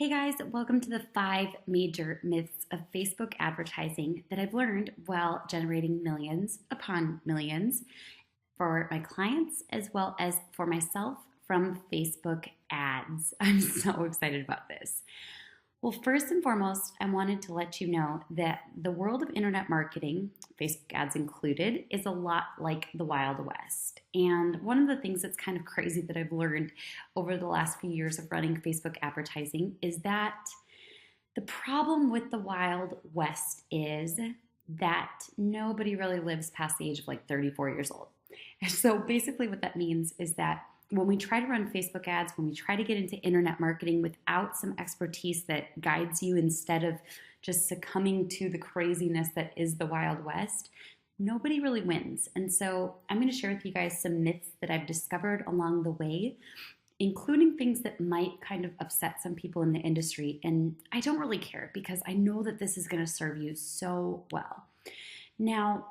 Hey guys, welcome to the 5 major myths of Facebook advertising that I've learned while generating millions upon millions for my clients as well as for myself from Facebook ads. I'm so excited about this. Well, first and foremost, I wanted to let you know that the world of internet marketing, Facebook ads included, is a lot like the Wild West. And one of the things that's kind of crazy that I've learned over the last few years of running Facebook advertising is that the problem with the Wild West is that nobody really lives past the age of like 34 years old. So basically, what that means is that when we try to run Facebook ads, when we try to get into internet marketing without some expertise that guides you instead of just succumbing to the craziness that is the Wild West, nobody really wins. And so I'm going to share with you guys some myths that I've discovered along the way, including things that might kind of upset some people in the industry. And I don't really care because I know that this is going to serve you so well. Now,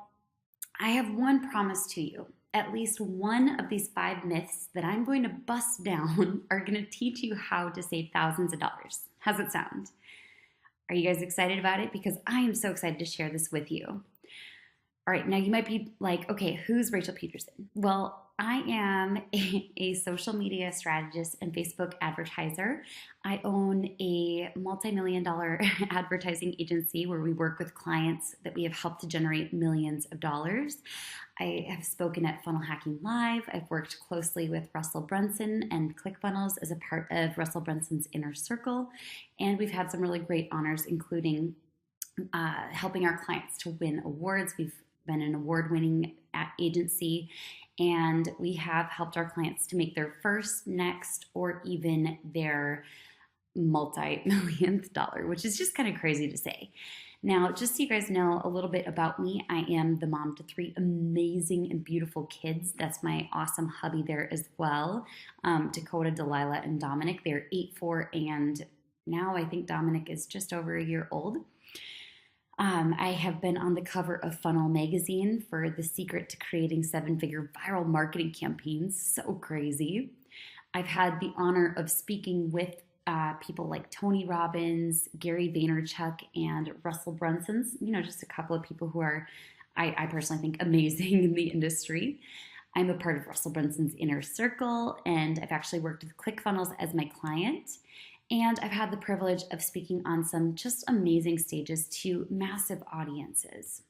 I have one promise to you. At least one of these 5 myths that I'm going to bust down are going to teach you how to save thousands of dollars. How's it sound? Are you guys excited about it? Because I am so excited to share this with you. All right, now you might be like, okay, who's Rachel Peterson? Well, I am a social media strategist and Facebook advertiser. I own a multi-million-dollar advertising agency where we work with clients that we have helped to generate millions of dollars. I have spoken at Funnel Hacking Live. I've worked closely with Russell Brunson and ClickFunnels as a part of Russell Brunson's Inner Circle. And we've had some really great honors, including helping our clients to win awards. We've been an award-winning agency, and we have helped our clients to make their first, next, or even their multi-millionth dollar, which is just kind of crazy to say. Now, just so you guys know a little bit about me, I am the mom to 3 amazing and beautiful kids. That's my awesome hubby there as well. Dakota, Delilah, and Dominic. They're 8, 4, and now I think Dominic is just over a year old. I have been on the cover of Funnel Magazine for the secret to creating 7-figure viral marketing campaigns. So crazy. I've had the honor of speaking with people like Tony Robbins, Gary Vaynerchuk, and Russell Brunson's, just a couple of people who are, I personally think, amazing in the industry. I'm a part of Russell Brunson's Inner Circle, and I've actually worked with ClickFunnels as my client. And I've had the privilege of speaking on some just amazing stages to massive audiences.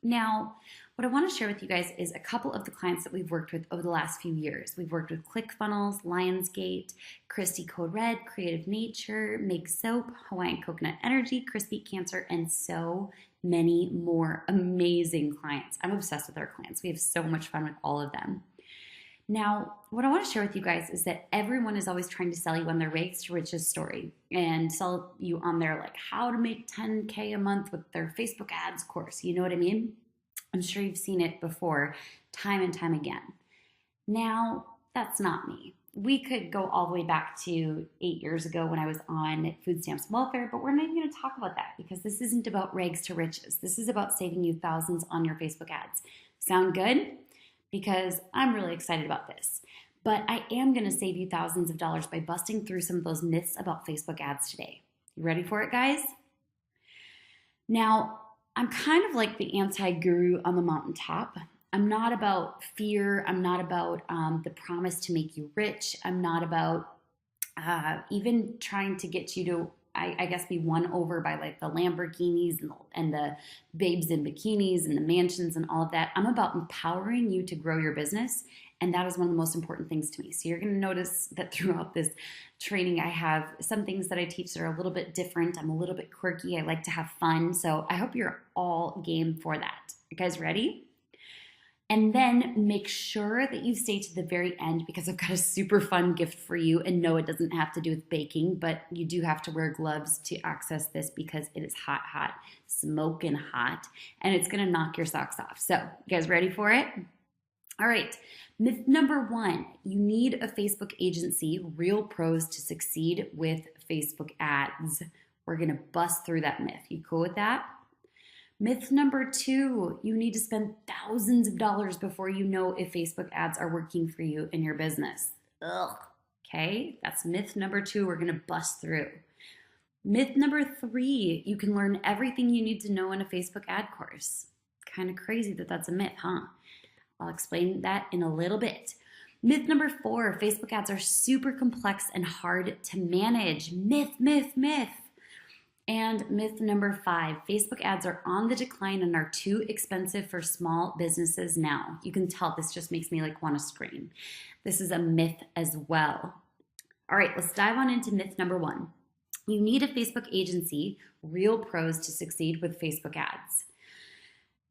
Now, what I want to share with you guys is a couple of the clients that we've worked with over the last few years. We've worked with ClickFunnels, Lionsgate, Christy Code Red, Creative Nature, Make Soap, Hawaiian Coconut Energy, Chris Beat Cancer, and so many more amazing clients. I'm obsessed with our clients. We have so much fun with all of them. Now, what I want to share with you guys is that everyone is always trying to sell you on their rags to riches story and sell you on their like how to make 10K a month with their Facebook ads course. You know what I mean? I'm sure you've seen it before, time and time again. Now, that's not me. We could go all the way back to 8 years ago when I was on food stamps and welfare, but we're not even going to talk about that because this isn't about rags to riches. This is about saving you thousands on your Facebook ads. Sound good? Because I'm really excited about this. But I am going to save you thousands of dollars by busting through some of those myths about Facebook ads today. You ready for it, guys? Now, I'm kind of like the anti-guru on the mountaintop. I'm not about fear. I'm not about the promise to make you rich. I'm not about even trying to get you to, I guess, be won over by like the Lamborghinis and the babes in bikinis and the mansions and all of that. I'm about empowering you to grow your business. And that is one of the most important things to me. So you're going to notice that throughout this training, I have some things that I teach that are a little bit different. I'm a little bit quirky. I like to have fun. So I hope you're all game for that. You guys ready? And then make sure that you stay to the very end because I've got a super fun gift for you. And no, it doesn't have to do with baking, but you do have to wear gloves to access this because it is hot, hot, smoking hot, and it's going to knock your socks off. So you guys ready for it? All right. Myth number 1, you need a Facebook agency, real pros to succeed with Facebook ads. We're going to bust through that myth. You cool with that? Myth number 2, you need to spend thousands of dollars before you know if Facebook ads are working for you in your business. Ugh. Okay, that's myth number 2 we're going to bust through. Myth number 3, you can learn everything you need to know in a Facebook ad course. Kind of crazy that that's a myth, huh? I'll explain that in a little bit. Myth number 4, Facebook ads are super complex and hard to manage. Myth, myth, myth. And myth number 5, Facebook ads are on the decline and are too expensive for small businesses now. You can tell this just makes me want to scream. This is a myth as well. All right, let's dive on into myth number 1. You need a Facebook agency, real pros, to succeed with Facebook ads.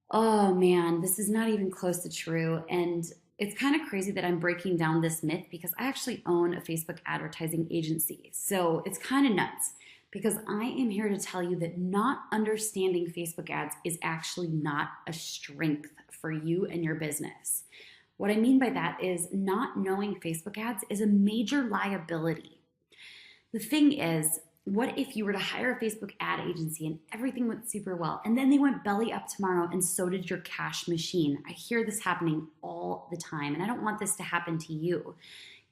Oh man, this is not even close to true. And it's kind of crazy that I'm breaking down this myth because I actually own a Facebook advertising agency. So it's kind of nuts because I am here to tell you that not understanding Facebook ads is actually not a strength for you and your business. What I mean by that is not knowing Facebook ads is a major liability. The thing is, what if you were to hire a Facebook ad agency and everything went super well, and then they went belly up tomorrow and so did your cash machine? I hear this happening all the time, and I don't want this to happen to you.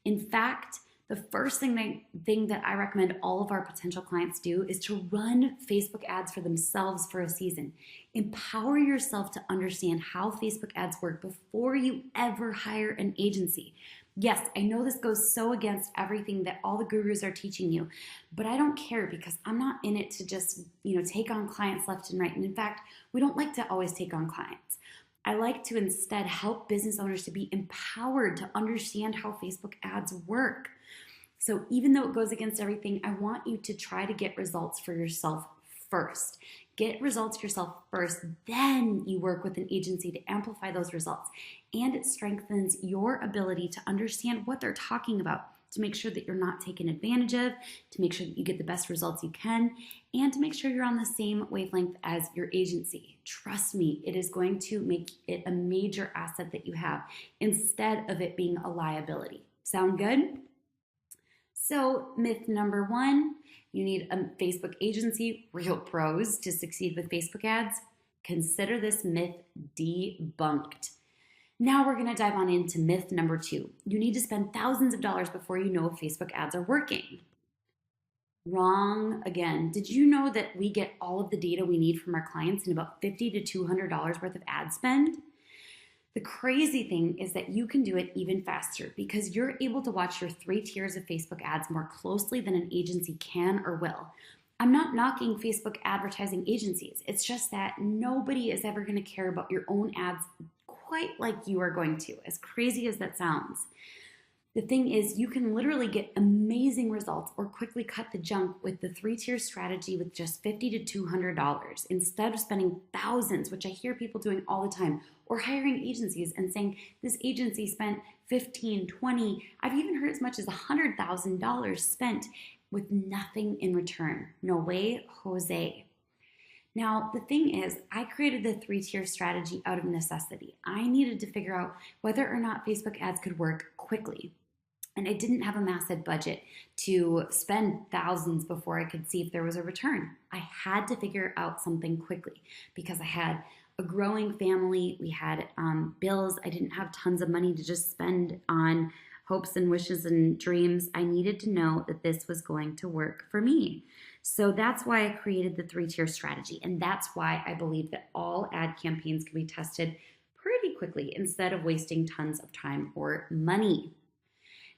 In fact, the first thing that I recommend all of our potential clients do is to run Facebook ads for themselves for a season. Empower yourself to understand how Facebook ads work before you ever hire an agency. Yes, I know this goes so against everything that all the gurus are teaching you, but I don't care because I'm not in it to just, take on clients left and right. And in fact, we don't like to always take on clients. I like to instead help business owners to be empowered to understand how Facebook ads work. So even though it goes against everything, I want you to try to get results for yourself first. Get results yourself first, then you work with an agency to amplify those results. And it strengthens your ability to understand what they're talking about, to make sure that you're not taken advantage of, to make sure that you get the best results you can, and to make sure you're on the same wavelength as your agency. Trust me, it is going to make it a major asset that you have instead of it being a liability. Sound good? So myth number 1, you need a Facebook agency, real pros, to succeed with Facebook ads. Consider this myth debunked. Now we're going to dive on into myth number 2. You need to spend thousands of dollars before you know if Facebook ads are working. Wrong again. Did you know that we get all of the data we need from our clients in about $50 to $200 worth of ad spend? The crazy thing is that you can do it even faster because you're able to watch your 3 tiers of Facebook ads more closely than an agency can or will. I'm not knocking Facebook advertising agencies. It's just that nobody is ever going to care about your own ads quite like you are going to, as crazy as that sounds. The thing is, you can literally get amazing results or quickly cut the junk with the 3-tier strategy with just $50 to $200 instead of spending thousands, which I hear people doing all the time, or hiring agencies and saying this agency spent $15, $20, I've even heard as much as $100,000 spent with nothing in return. No way, Jose. Now, the thing is, I created the 3-tier strategy out of necessity. I needed to figure out whether or not Facebook ads could work quickly. And I didn't have a massive budget to spend thousands before I could see if there was a return. I had to figure out something quickly because I had a growing family. We had bills. I didn't have tons of money to just spend on hopes and wishes and dreams. I needed to know that this was going to work for me. So that's why I created the 3-tier strategy. And that's why I believe that all ad campaigns can be tested pretty quickly instead of wasting tons of time or money.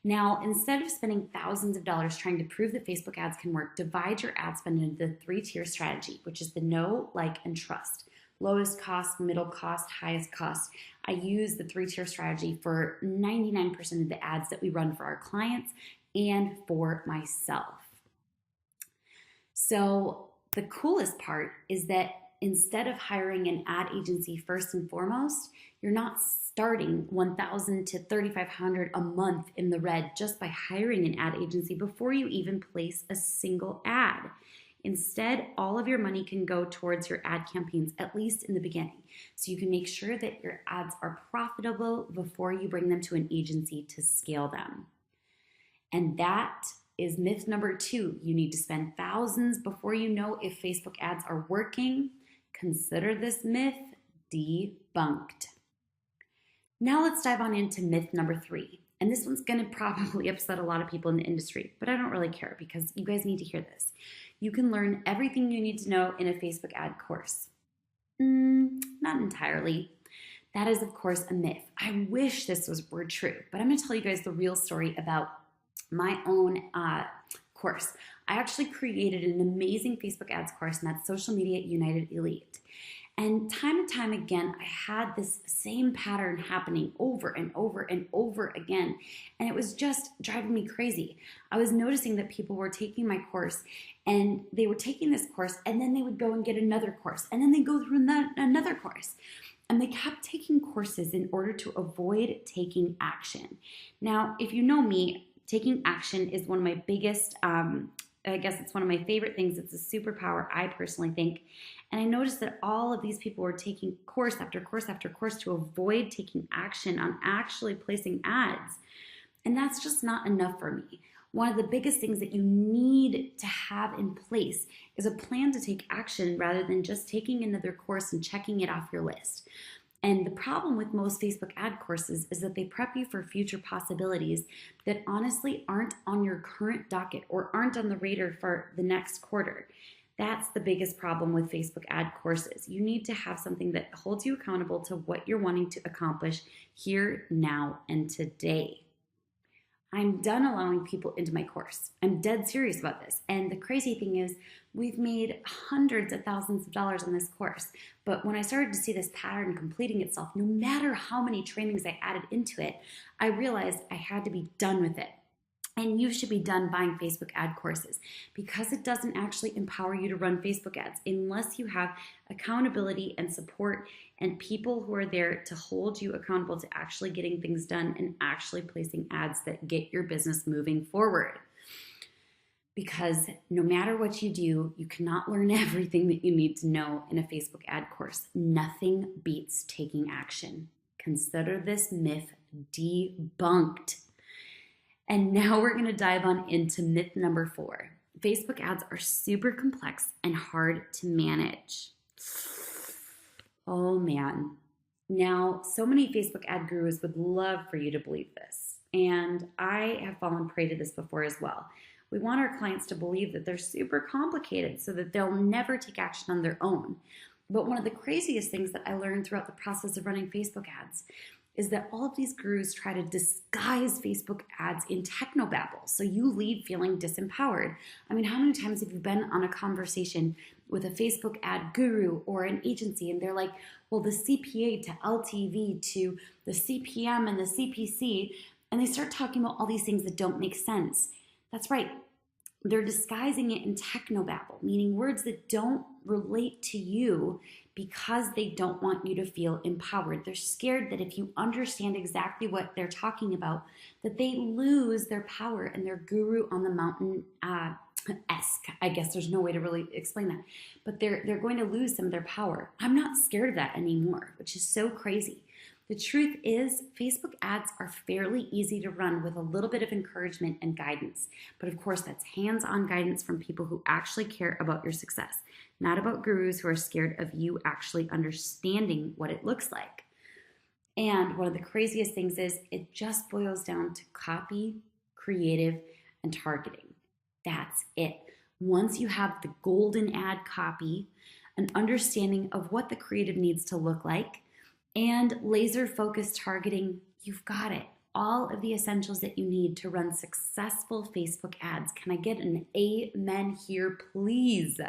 Now, instead of spending thousands of dollars trying to prove that Facebook ads can work, divide your ad spend into the 3-tier strategy, which is the know, like, and trust. Lowest cost, middle cost, highest cost. I use the 3-tier strategy for 99% of the ads that we run for our clients and for myself. So the coolest part is that instead of hiring an ad agency first and foremost, you're not starting $1,000 to $3,500 a month in the red just by hiring an ad agency before you even place a single ad. Instead, all of your money can go towards your ad campaigns, at least in the beginning. So you can make sure that your ads are profitable before you bring them to an agency to scale them. And that is myth number 2. You need to spend thousands before you know if Facebook ads are working. Consider this myth debunked. Now let's dive on into myth number 3. And this one's going to probably upset a lot of people in the industry, but I don't really care because you guys need to hear this. You can learn everything you need to know in a Facebook ad course. Not entirely. That is, of course, a myth. I wish this were true, but I'm going to tell you guys the real story about my own course. I actually created an amazing Facebook ads course, and that's Social Media United Elite. And time again, I had this same pattern happening over and over and over again. And it was just driving me crazy. I was noticing that people were taking my course and they were taking this course and then they would go and get another course and then they go through another course. And they kept taking courses in order to avoid taking action. Now, if you know me, taking action is one of my biggest, I guess it's one of my favorite things. It's a superpower, I personally think. And I noticed that all of these people were taking course after course after course to avoid taking action on actually placing ads. And that's just not enough for me. One of the biggest things that you need to have in place is a plan to take action rather than just taking another course and checking it off your list. And the problem with most Facebook ad courses is that they prep you for future possibilities that honestly aren't on your current docket or aren't on the radar for the next quarter. That's the biggest problem with Facebook ad courses. You need to have something that holds you accountable to what you're wanting to accomplish here, now, and today. I'm done allowing people into my course. I'm dead serious about this. And the crazy thing is, we've made hundreds of thousands of dollars on this course. But when I started to see this pattern completing itself, no matter how many trainings I added into it, I realized I had to be done with it. And you should be done buying Facebook ad courses because it doesn't actually empower you to run Facebook ads unless you have accountability and support and people who are there to hold you accountable to actually getting things done and actually placing ads that get your business moving forward. Because no matter what you do, you cannot learn everything that you need to know in a Facebook ad course. Nothing beats taking action. Consider this myth debunked. And now we're going to dive on into myth number 4. Facebook ads are super complex and hard to manage. Oh man. Now, so many Facebook ad gurus would love for you to believe this. And I have fallen prey to this before as well. We want our clients to believe that they're super complicated so that they'll never take action on their own. But one of the craziest things that I learned throughout the process of running Facebook ads is that all of these gurus try to disguise Facebook ads in technobabble, so you leave feeling disempowered. I mean, how many times have you been on a conversation with a Facebook ad guru or an agency and they're like, well, the CPA to LTV to the CPM and the CPC, and they start talking about all these things that don't make sense. That's right. They're disguising it in technobabble, meaning words that don't relate to you because they don't want you to feel empowered. They're scared that if you understand exactly what they're talking about, that they lose their power and their guru on the mountain-esque. I guess there's no way to really explain that. But they're going to lose some of their power. I'm not scared of that anymore, which is so crazy. The truth is, Facebook ads are fairly easy to run with a little bit of encouragement and guidance. But of course, that's hands-on guidance from people who actually care about your success, not about gurus who are scared of you actually understanding what it looks like. And one of the craziest things is it just boils down to copy, creative, and targeting. That's it. Once you have the golden ad copy, an understanding of what the creative needs to look like, and laser-focused targeting, you've got it. All of the essentials that you need to run successful Facebook ads. Can I get an amen here, please?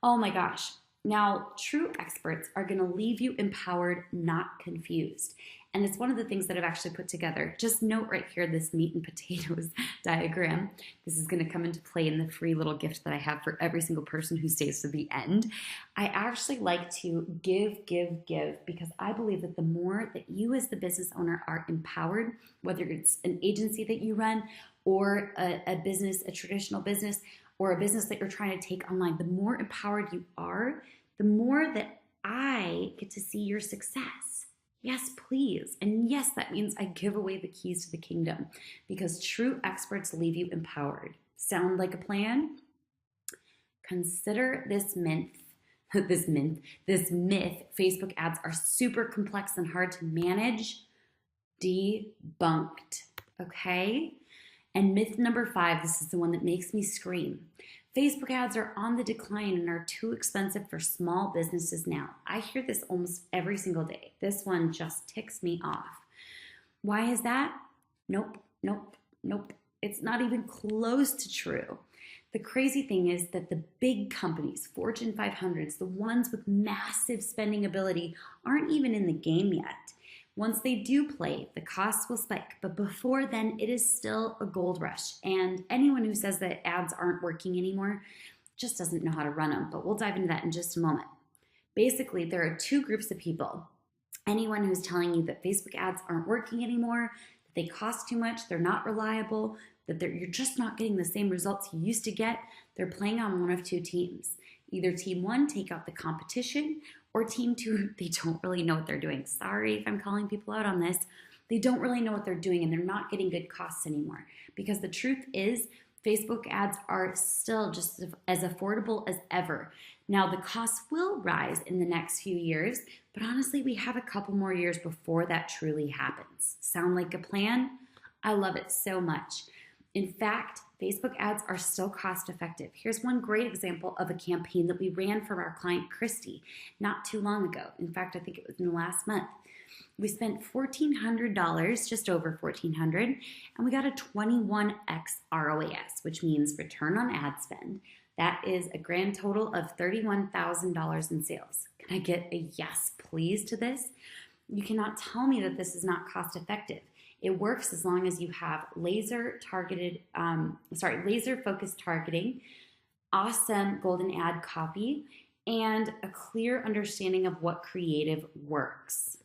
Oh my gosh. Now, true experts are going to leave you empowered, not confused. And it's one of the things that I've actually put together. Just note right here, this meat and potatoes diagram. This is going to come into play in the free little gift that I have for every single person who stays to the end. I actually like to give, because I believe that the more that you as the business owner are empowered, whether it's an agency that you run or a business, a traditional business, or a business that you're trying to take online, the more empowered you are, the more that I get to see your success. Yes, please. And yes, that means I give away the keys to the kingdom because true experts leave you empowered. Sound like a plan? Consider this myth. This myth, Facebook ads are super complex and hard to manage, debunked. okay? And myth number 5, this is the one that makes me scream. Facebook ads are on the decline and are too expensive for small businesses now. I hear this almost every single day. This one just ticks me off. Why is that? Nope, nope, nope. It's not even close to true. The crazy thing is that the big companies, Fortune 500s, the ones with massive spending ability, aren't even in the game yet. Once they do play, the costs will spike, but before then, it is still a gold rush. And anyone who says that ads aren't working anymore just doesn't know how to run them, but we'll dive into that in just a moment. Basically, there are 2 groups of people. Anyone who's telling you that Facebook ads aren't working anymore, that they cost too much, they're not reliable, that you're just not getting the same results you used to get, they're playing on one of 2 teams. Either team 1, take out the competition, or team 2, they don't really know what they're doing. Sorry if I'm calling people out on this. They don't really know what they're doing and they're not getting good costs anymore. Because the truth is, Facebook ads are still just as affordable as ever. Now, the costs will rise in the next few years, but honestly, we have a couple more years before that truly happens. Sound like a plan? I love it so much. In fact, Facebook ads are still cost effective. Here's one great example of a campaign that we ran for our client Christy not too long ago. In fact, I think it was in the last month. We spent $1,400, just over $1,400, and we got a 21x ROAS, which means return on ad spend. That is a grand total of $31,000 in sales. Can I get a yes, please, to this? You cannot tell me that this is not cost effective. It works as long as you have laser focused targeting, awesome golden ad copy, and a clear understanding of what creative works.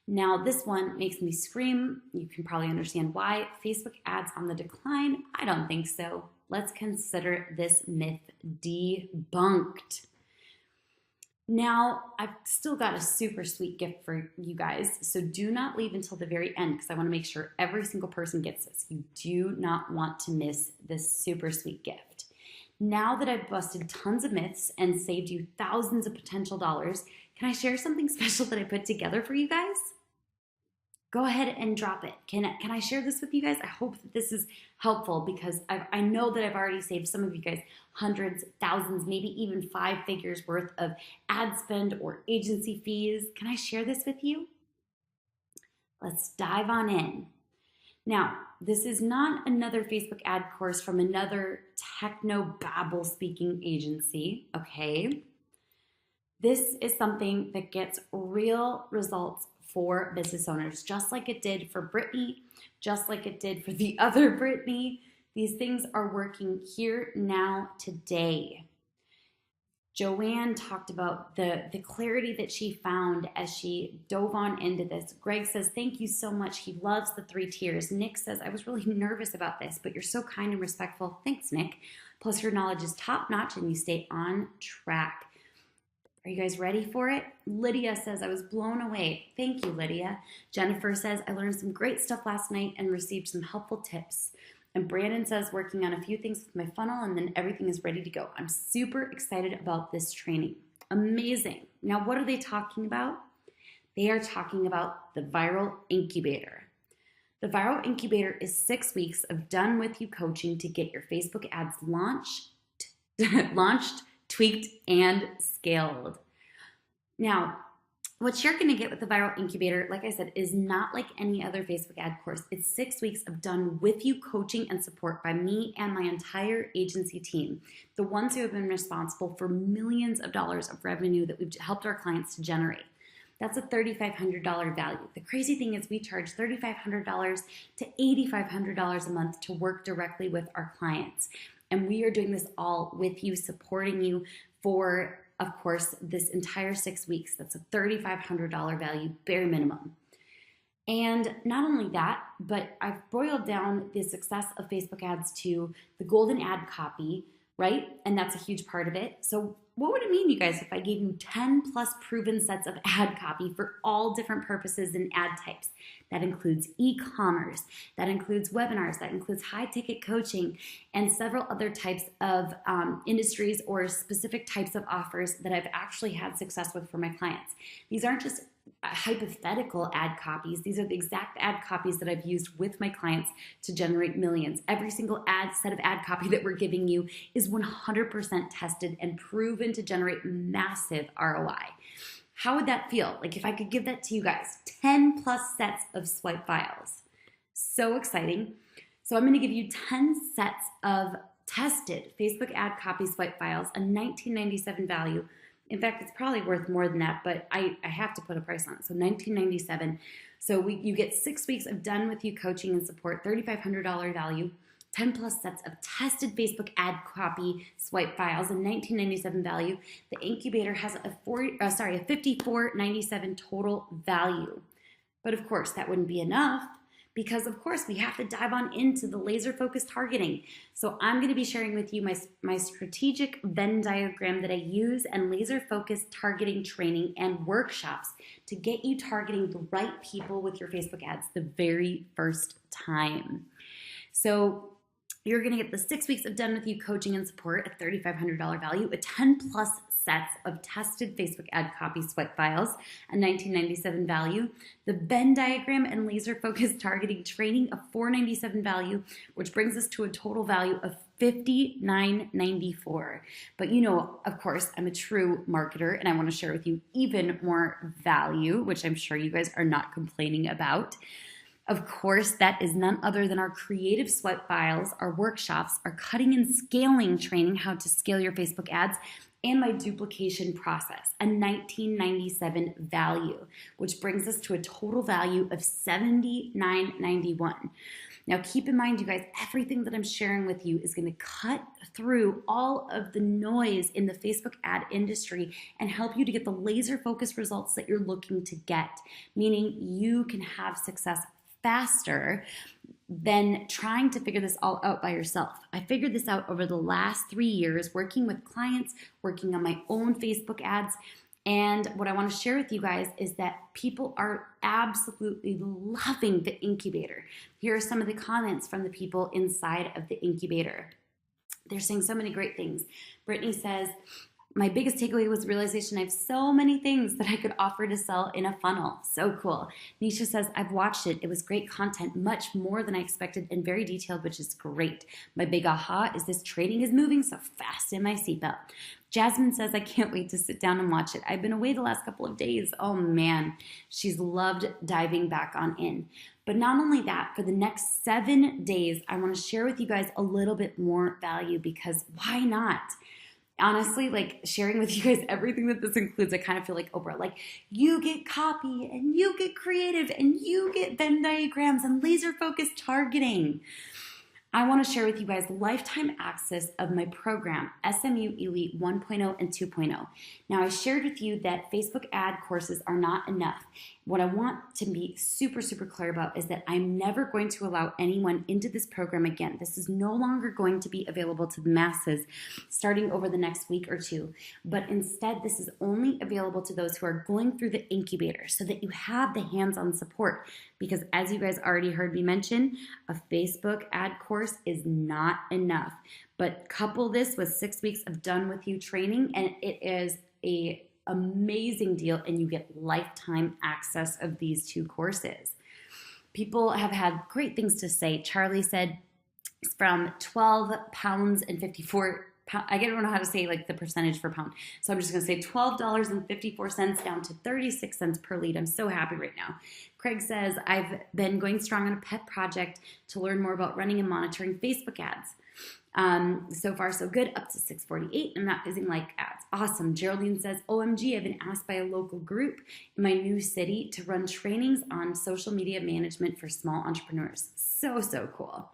Now, this one makes me scream. You can probably understand why. Facebook ads on the decline? I don't think so. Let's consider this myth debunked. Now, I've still got a super sweet gift for you guys, so do not leave until the very end because I want to make sure every single person gets this. You do not want to miss this super sweet gift. Now that I've busted tons of myths and saved you thousands of potential dollars, can I share something special that I put together for you guys? Go ahead and drop it. Can I share this with you guys? I hope that this is helpful because I know that I've already saved some of you guys hundreds, thousands, maybe even 5 figures worth of ad spend or agency fees. Can I share this with you? Let's dive on in. Now, this is not another Facebook ad course from another techno-babble speaking agency, okay? This is something that gets real results for business owners, just like it did for Brittany, just like it did for the other Brittany. These things are working here, now, today. Joanne talked about the clarity that she found as she dove on into this. Greg says, thank you so much. He loves the 3 tiers. Nick says, I was really nervous about this, but you're so kind and respectful. Thanks, Nick. Plus, your knowledge is top notch and you stay on track. Are you guys ready for it? Lydia says, I was blown away. Thank you, Lydia. Jennifer says, I learned some great stuff last night and received some helpful tips. And Brandon says, working on a few things with my funnel and then everything is ready to go. I'm super excited about this training. Amazing. Now, what are they talking about? They are talking about the Viral Incubator. The Viral Incubator is 6 weeks of done with you coaching to get your Facebook ads launched, tweaked, and scaled. Now, what you're going to get with the Viral Incubator, like I said, is not like any other Facebook ad course. It's 6 weeks of done with you coaching and support by me and my entire agency team, the ones who have been responsible for millions of dollars of revenue that we've helped our clients to generate. That's a $3,500 value. The crazy thing is we charge $3,500 to $8,500 a month to work directly with our clients. And we are doing this all with you, supporting you for, of course, this entire 6 weeks. That's a $3,500 value, bare minimum. And not only that, but I've boiled down the success of Facebook ads to the golden ad copy, right? And that's a huge part of it. So what would it mean, you guys, if I gave you 10 plus proven sets of ad copy for all different purposes and ad types? That includes e-commerce, that includes webinars, that includes high-ticket coaching, and several other types of industries or specific types of offers that I've actually had success with for my clients. These aren't just hypothetical ad copies. These are the exact ad copies that I've used with my clients to generate millions. Every single set of ad copy that we're giving you is 100% tested and proven to generate massive ROI. How would that feel? Like if I could give that to you guys, 10 plus sets of swipe files. So exciting. So I'm going to give you 10 sets of tested Facebook ad copy swipe files, a $19.97 value. In fact, it's probably worth more than that, but I have to put a price on it. So $19.97. So you get 6 weeks of done with you coaching and support, $3,500 value, 10 plus sets of tested Facebook ad copy swipe files, a $19.97 value. The incubator has a $54.97 total value. But of course, that wouldn't be enough, because of course we have to dive on into the laser focused targeting. So I'm going to be sharing with you my strategic Venn diagram that I use and laser focused targeting training and workshops to get you targeting the right people with your Facebook ads the very first time. So you're going to get the 6 weeks of done with you coaching and support at $3,500 value, a 10 plus sets of tested Facebook ad copy swipe files, a $19.97 value, the Venn diagram and laser focused targeting training, a $497 value, which brings us to a total value of $59.94. But you know, of course, I'm a true marketer and I want to share with you even more value, which I'm sure you guys are not complaining about. Of course, that is none other than our creative swipe files, our workshops, our cutting and scaling training, how to scale your Facebook ads, and my duplication process, a $19.97 value, which brings us to a total value of $79.91. Now, keep in mind, you guys, everything that I'm sharing with you is going to cut through all of the noise in the Facebook ad industry and help you to get the laser focused results that you're looking to get, meaning you can have success faster than trying to figure this all out by yourself. I figured this out over the last 3 years, working with clients, working on my own Facebook ads. And what I want to share with you guys is that people are absolutely loving the incubator. Here are some of the comments from the people inside of the incubator. They're saying so many great things. Brittany says, my biggest takeaway was the realization I have so many things that I could offer to sell in a funnel. So cool. Nisha says, I've watched it. It was great content, much more than I expected and very detailed, which is great. My big aha is this training is moving so fast in my seatbelt. Jasmine says, I can't wait to sit down and watch it. I've been away the last couple of days. Oh man, she's loved diving back on in. But not only that, for the next 7 days, I want to share with you guys a little bit more value, because why not? Honestly, like sharing with you guys everything that this includes, I kind of feel like Oprah. Like, you get copy and you get creative and you get Venn diagrams and laser focused targeting. I want to share with you guys lifetime access of my program, SMU Elite 1.0 and 2.0. Now, I shared with you that Facebook ad courses are not enough. What I want to be super, super clear about is that I'm never going to allow anyone into this program again. This is no longer going to be available to the masses starting over the next week or two. But instead, this is only available to those who are going through the incubator so that you have the hands-on support. Because as you guys already heard me mention, a Facebook ad course is not enough. But couple this with 6 weeks of done with you training, and it is a amazing deal, and you get lifetime access of these 2 courses. People have had great things to say. Charlie said it's from 12 pounds and 54 pounds. I don't know how to say like the percentage for pound. So I'm just going to say $12.54 down to 36 cents per lead. I'm so happy right now. Craig says, I've been going strong on a pet project to learn more about running and monitoring Facebook ads. So far, so good, up to 648. I'm not using like ads. Awesome. Geraldine says, OMG, I've been asked by a local group in my new city to run trainings on social media management for small entrepreneurs. So, so cool.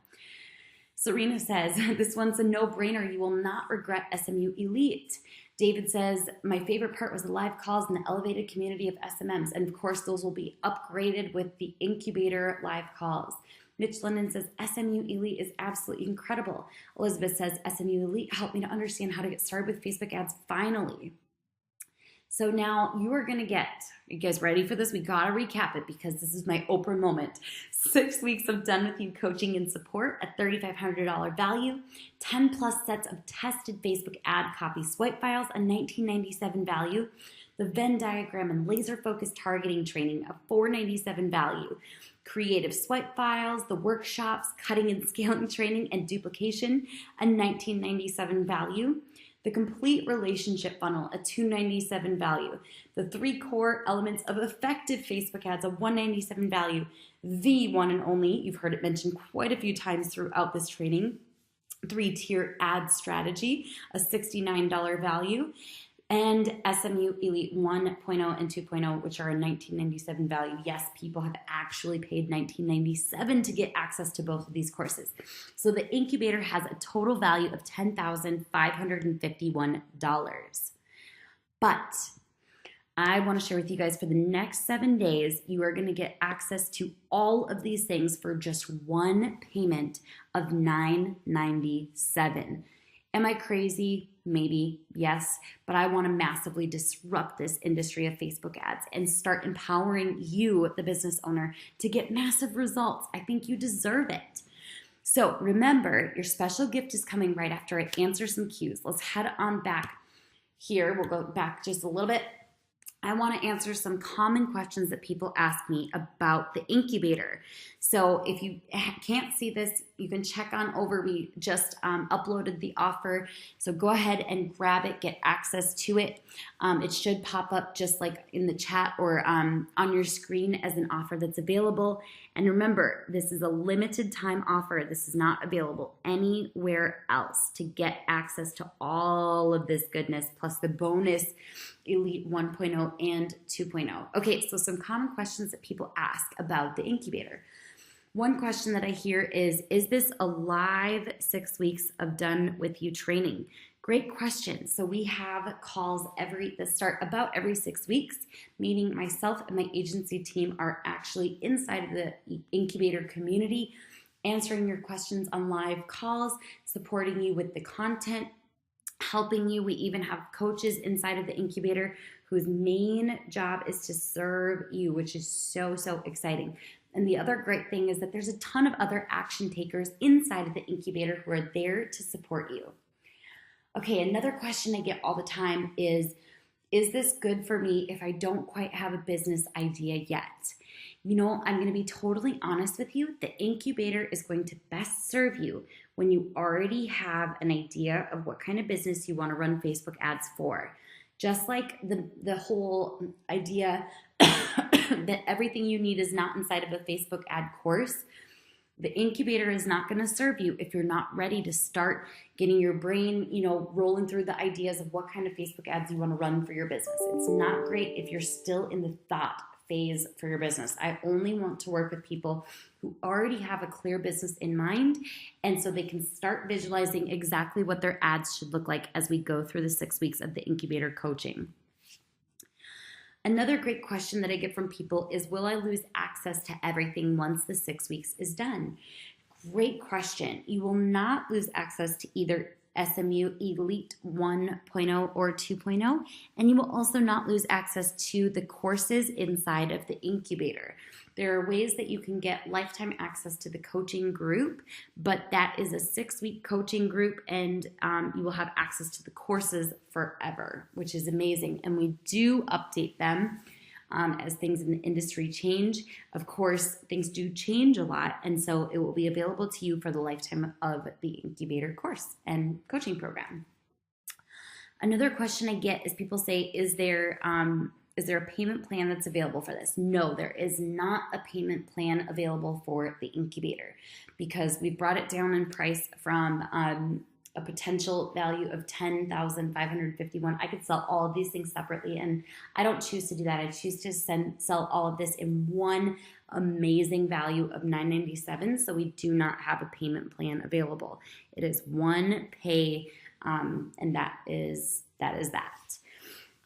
Serena says, this one's a no-brainer. You will not regret SMU Elite. David says, my favorite part was the live calls and the elevated community of SMMs. And of course, those will be upgraded with the incubator live calls. Mitch London says, SMU Elite is absolutely incredible. Elizabeth says, SMU Elite helped me to understand how to get started with Facebook ads finally. So now you are going to get, you guys ready for this? We got to recap it because this is my Oprah moment. 6 weeks of done with you coaching and support at $3,500 value, 10 plus sets of tested Facebook ad copy swipe files, a $19.97 value, the Venn diagram and laser focused targeting training, a $497 value, creative swipe files, the workshops, cutting and scaling training, and duplication, a $1997 value, the complete relationship funnel, a $297 value, the 3 core elements of effective Facebook ads, a $197 value, the one and only, you've heard it mentioned quite a few times throughout this training, 3-tier ad strategy, a $69 value, and SMU Elite 1.0 and 2.0, which are a $1997 value. Yes, people have actually paid $1997 to get access to both of these courses. So the incubator has a total value of $10,551. But I want to share with you guys, for the next 7 days, you are going to get access to all of these things for just one payment of $997. Am I crazy? Maybe, yes, but I want to massively disrupt this industry of Facebook ads and start empowering you, the business owner, to get massive results. I think you deserve it. So remember, your special gift is coming right after I answer some cues. Let's head on back here. We'll go back just a little bit. I want to answer some common questions that people ask me about the incubator. So if you can't see this, you can check on over. We just uploaded the offer. So go ahead and grab it, get access to it. It should pop up just like in the chat or on your screen as an offer that's available. And remember, this is a limited time offer. This is not available anywhere else to get access to all of this goodness, plus the bonus Elite 1.0 and 2.0. Okay, so some common questions that people ask about the incubator. One question that I hear is this a live 6 weeks of done with you training? Great question. So we have calls that start about every 6 weeks, meaning myself and my agency team are actually inside of the incubator community, answering your questions on live calls, supporting you with the content, helping you. We even have coaches inside of the incubator whose main job is to serve you, which is so, so exciting. And the other great thing is that there's a ton of other action takers inside of the incubator who are there to support you. Okay, another question I get all the time is this good for me if I don't quite have a business idea yet? You know, I'm going to be totally honest with you. The incubator is going to best serve you when you already have an idea of what kind of business you want to run Facebook ads for. Just like the whole idea that everything you need is not inside of a Facebook ad course, the incubator is not going to serve you if you're not ready to start getting your brain, rolling through the ideas of what kind of Facebook ads you want to run for your business. It's not great if you're still in the thought phase for your business. I only want to work with people who already have a clear business in mind, and so they can start visualizing exactly what their ads should look like as we go through the 6 weeks of the incubator coaching. Another great question that I get from people is, will I lose access to everything once the 6 weeks is done? Great question. You will not lose access to either SMU Elite 1.0 or 2.0, and you will also not lose access to the courses inside of the incubator. There are ways that you can get lifetime access to the coaching group, but that is a 6-week coaching group, and you will have access to the courses forever, which is amazing. And we do update them as things in the industry change. Of course, things do change a lot, and so it will be available to you for the lifetime of the incubator course and coaching program. Another question I get is people say, is there a payment plan that's available for this? No, there is not a payment plan available for the incubator because we brought it down in price from a potential value of $10,551. I could sell all of these things separately, and I don't choose to do that. I choose to sell all of this in one amazing value of $997. So we do not have a payment plan available. It is one pay, and that is that.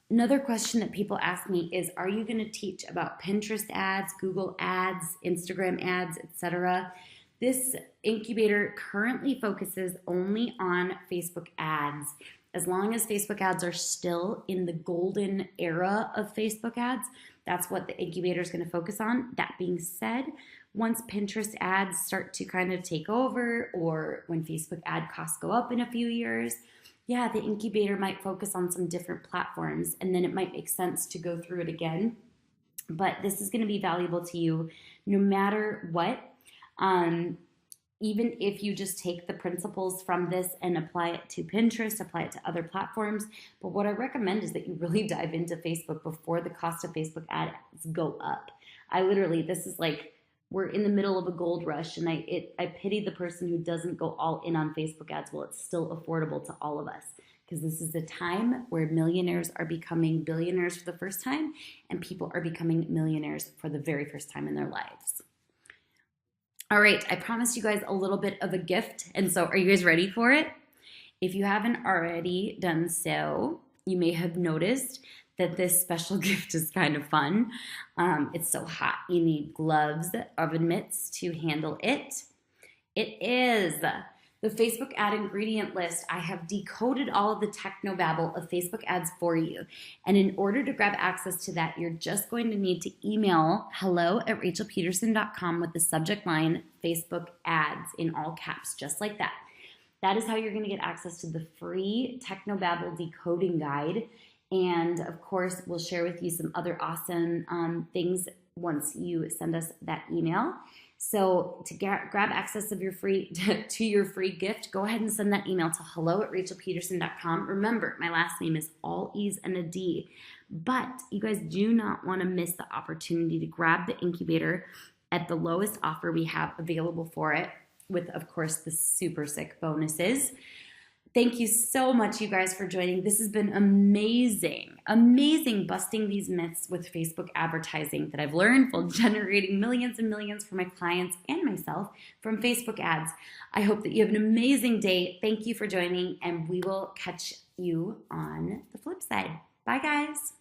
Another question that people ask me is, are you going to teach about Pinterest ads, Google ads, Instagram ads, etc.? This incubator currently focuses only on Facebook ads. As long as Facebook ads are still in the golden era of Facebook ads, that's what the incubator is going to focus on. That being said, once Pinterest ads start to kind of take over, or when Facebook ad costs go up in a few years, yeah, the incubator might focus on some different platforms, and then it might make sense to go through it again. But this is going to be valuable to you no matter what. Um, Even if you just take the principles from this and apply it to Pinterest, apply it to other platforms. But what I recommend is that you really dive into Facebook before the cost of Facebook ads go up. I literally, this is like, we're in the middle of a gold rush, and I pity the person who doesn't go all in on Facebook ads while it's still affordable to all of us. Because this is a time where millionaires are becoming billionaires for the first time, and people are becoming millionaires for the very first time in their lives. All right, I promised you guys a little bit of a gift, and so are you guys ready for it? If you haven't already done so, you may have noticed that this special gift is kind of fun. It's so hot, you need gloves, oven mitts to handle it. It is the Facebook ad ingredient list. I have decoded all of the technobabble of Facebook ads for you. And in order to grab access to that, you're just going to need to email hello@rachelpeterson.com with the subject line Facebook ads in all caps, just like that. That is how you're going to get access to the free technobabble decoding guide. And of course, we'll share with you some other awesome things once you send us that email. So to grab access of your free to your free gift, go ahead and send that email to hello@rachelpeterson.com. Remember, my last name is all E's and a D. But you guys do not want to miss the opportunity to grab the incubator at the lowest offer we have available for it, with, of course, the super sick bonuses. Thank you so much, you guys, for joining. This has been amazing, amazing busting these myths with Facebook advertising that I've learned while generating millions and millions for my clients and myself from Facebook ads. I hope that you have an amazing day. Thank you for joining, and we will catch you on the flip side. Bye, guys.